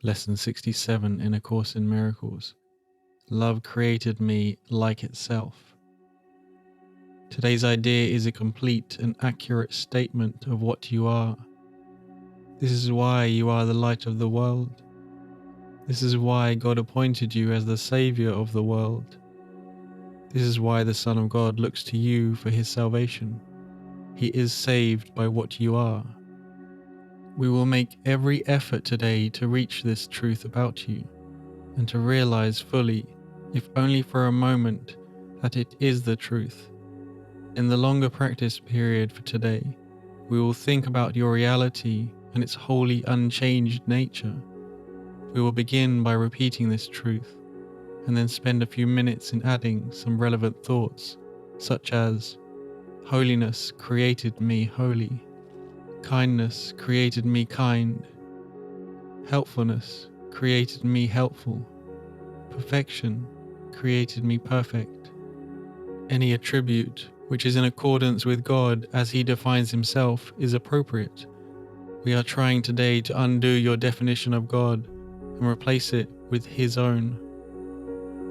Lesson 67 in A Course in Miracles. Love created me like itself. Today's idea is a complete and accurate statement of what you are. This is why you are the light of the world. This is why God appointed you as the Savior of the world. This is why the Son of God looks to you for his salvation. He is saved by what you are. We will make every effort today to reach this truth about you and to realize fully, if only for a moment, that it is the truth. In the longer practice period for today, we will think about your reality and its wholly unchanged nature. We will begin by repeating this truth and then spend a few minutes in adding some relevant thoughts, such as, holiness created me holy. Kindness created me kind. Helpfulness created me helpful. Perfection created me perfect. Any attribute which is in accordance with God as he defines himself is appropriate. We are trying today to undo your definition of God and replace it with his own.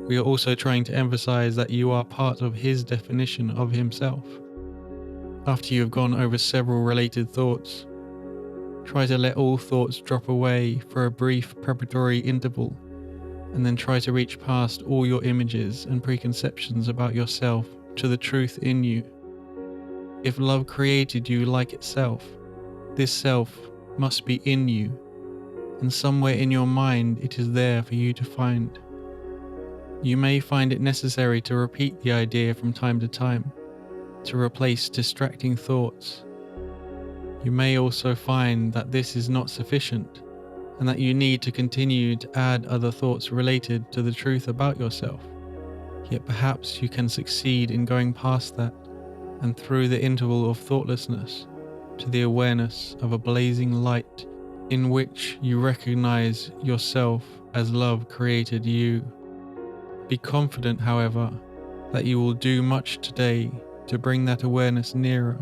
We are also trying to emphasize that you are part of his definition of himself. After you have gone over several related thoughts, try to let all thoughts drop away for a brief preparatory interval, and then try to reach past all your images and preconceptions about yourself to the truth in you. If love created you like itself, this self must be in you, and somewhere in your mind it is there for you to find. You may find it necessary to repeat the idea from time to time, to replace distracting thoughts. You may also find that this is not sufficient, and that you need to continue to add other thoughts related to the truth about yourself. Yet perhaps you can succeed in going past that and through the interval of thoughtlessness to the awareness of a blazing light in which you recognize yourself as love created you. Be confident, however, that you will do much today to bring that awareness nearer,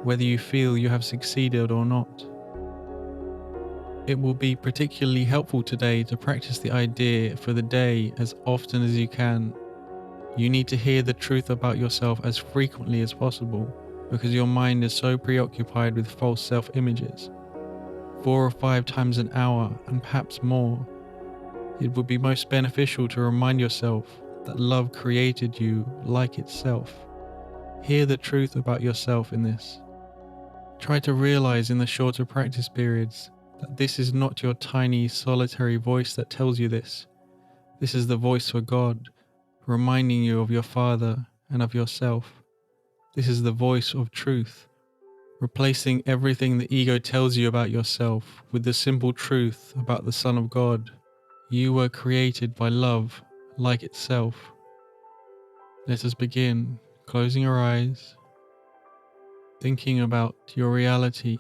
whether you feel you have succeeded or not. It will be particularly helpful today to practice the idea for the day as often as you can. You need to hear the truth about yourself as frequently as possible because your mind is so preoccupied with false self-images. 4 or 5 times an hour and perhaps more. It would be most beneficial to remind yourself that love created you like itself. Hear the truth about yourself in this. Try to realize in the shorter practice periods that this is not your tiny solitary voice that tells you this. This is the voice for God, reminding you of your Father and of yourself. This is the voice of truth, replacing everything the ego tells you about yourself with the simple truth about the Son of God. You were created by love like itself. Let us begin, closing our eyes, thinking about your reality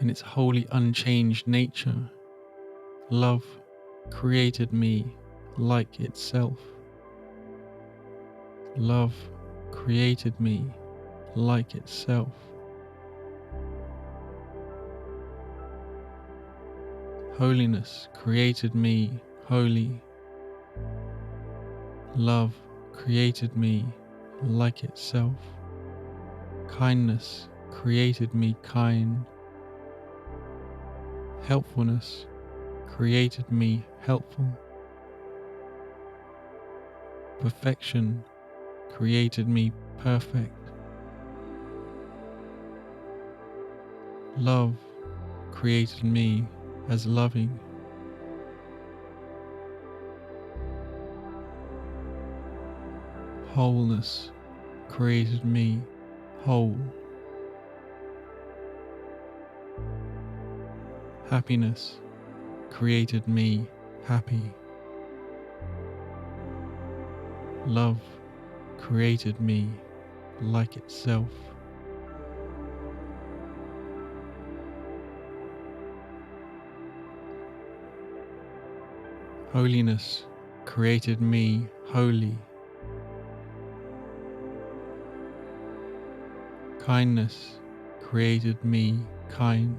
and its wholly unchanged nature. Love created me like itself. Love created me like itself. Holiness created me holy. Love created me like itself. Kindness created me kind. Helpfulness created me helpful. Perfection created me perfect. Love created me as loving. Wholeness created me whole. Happiness created me happy. Love created me like itself. Holiness created me holy. Kindness created me kind.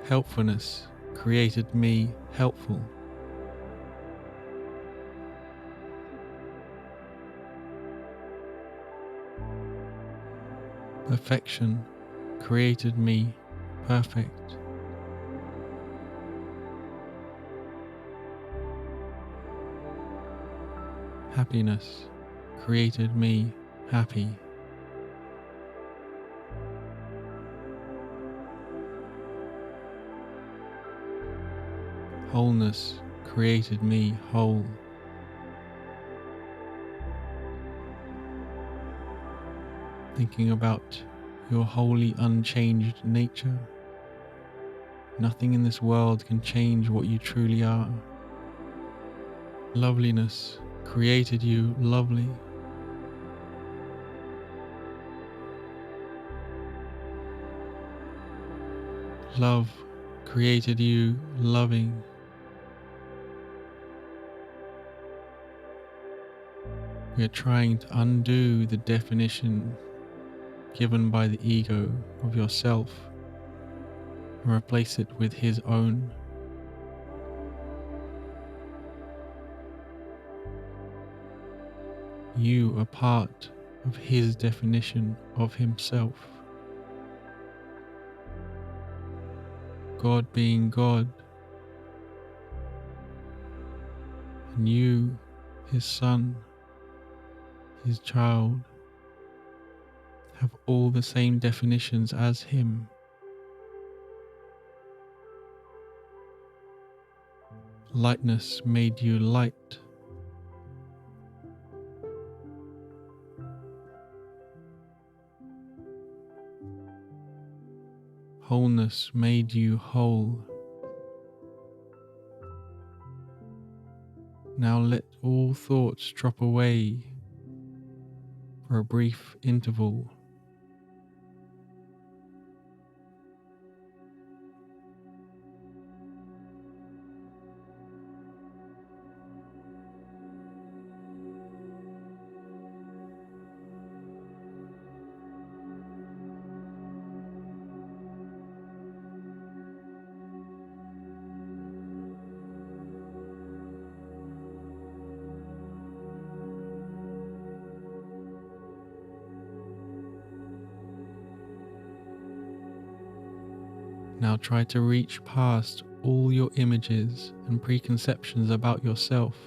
Helpfulness created me helpful. Perfection created me perfect. Happiness created me happy. Wholeness created me whole. Thinking about your wholly unchanged nature, nothing in this world can change what you truly are. Loveliness created you lovely. Love created you loving. We are trying to undo the definition given by the ego of yourself and replace it with his own. You are part of his definition of himself. God being God, and you, his son, his child, have all the same definitions as him. Lightness made you light. Wholeness made you whole. Now let all thoughts drop away for a brief interval. Now try to reach past all your images and preconceptions about yourself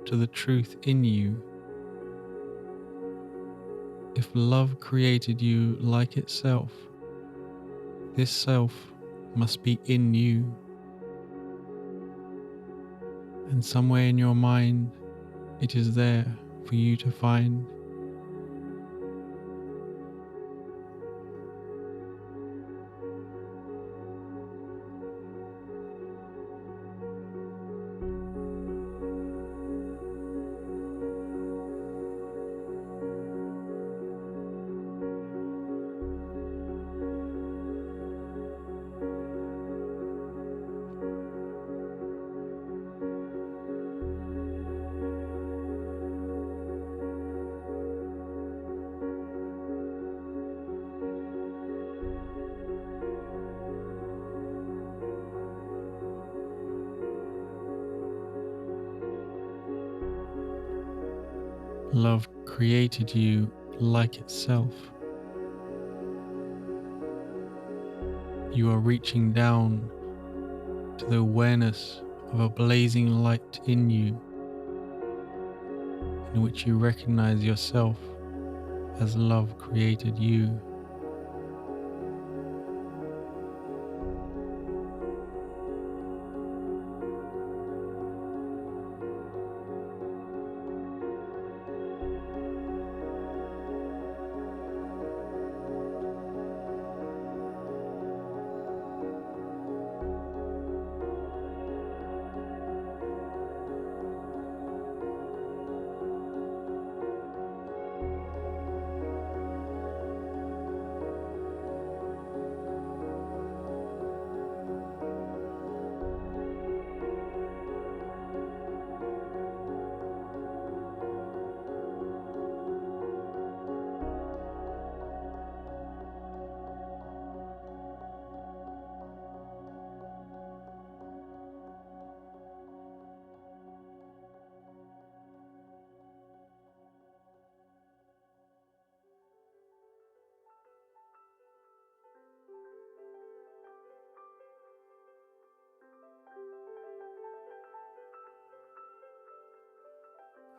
to the truth in you. If love created you like itself, this self must be in you. And somewhere in your mind, it is there for you to find. Love created you like itself. You are reaching down to the awareness of a blazing light in you, in which you recognize yourself as love created you.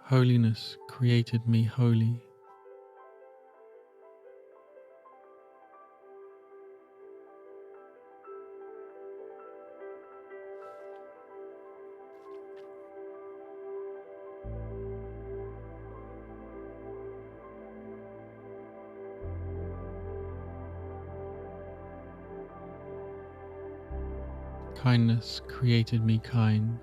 Holiness created me holy. Kindness created me kind.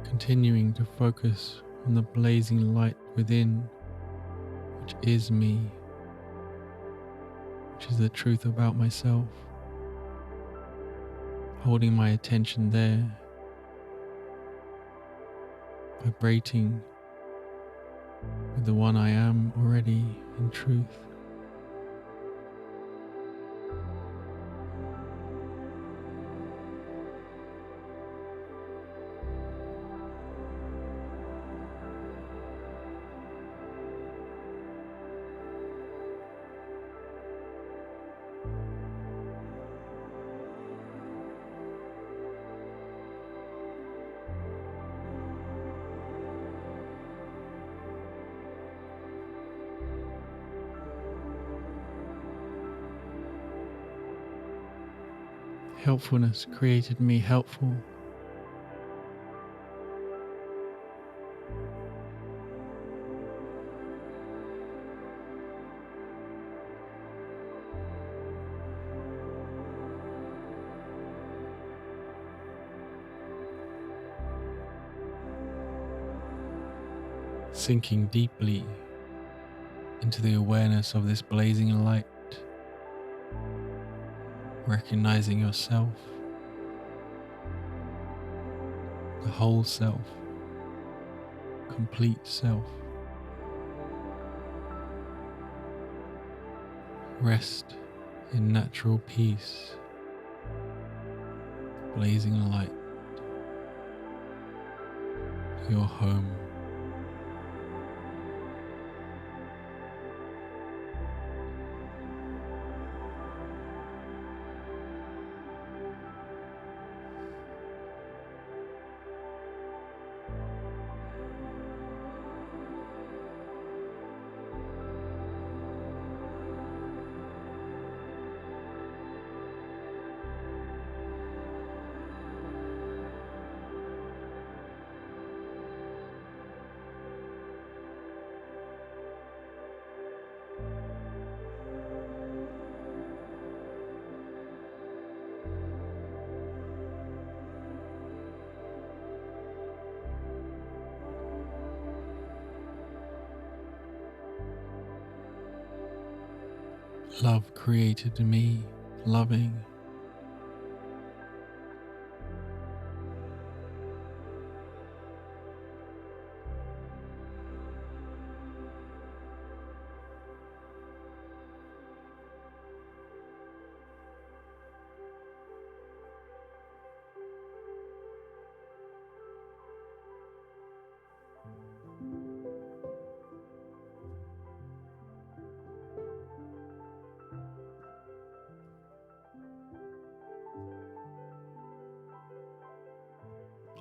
Continuing to focus on the blazing light within, which is me, which is the truth about myself. Holding my attention there, vibrating with the one I am already in truth. Helpfulness created me helpful. Sinking deeply into the awareness of this blazing light, recognizing yourself, the whole self, complete self. Rest in natural peace, blazing light, your home. Love created me loving.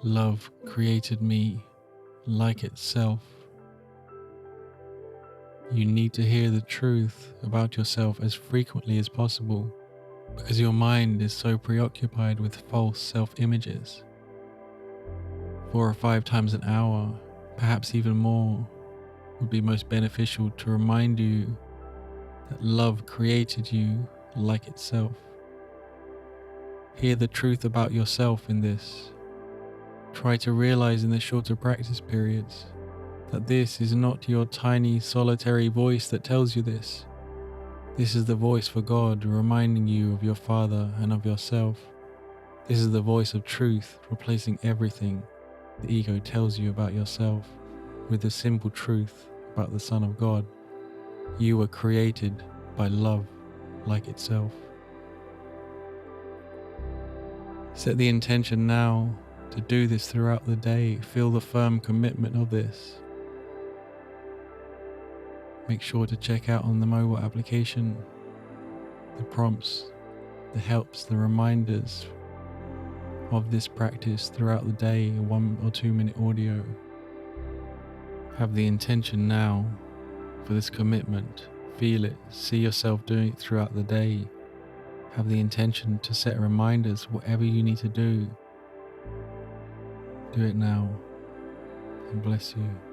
Love created me like itself. You need to hear the truth about yourself as frequently as possible because your mind is so preoccupied with false self-images. 4 or 5 times an hour, perhaps even more, would be most beneficial to remind you that love created you like itself. Hear the truth about yourself in this. Try to realize in the shorter practice periods that this is not your tiny solitary voice that tells you this. This is the voice for God reminding you of your Father and of yourself. This is the voice of truth replacing everything the ego tells you about yourself with the simple truth about the Son of God. You were created by love like itself. Set the intention now to do this throughout the day. Feel the firm commitment of this. Make sure to check out on the mobile application the prompts, the helps, the reminders of this practice throughout the day, a 1 or 2 minute audio. Have the intention now for this commitment. Feel it, see yourself doing it throughout the day. Have the intention to set reminders, whatever you need to do. Do it now, and bless you.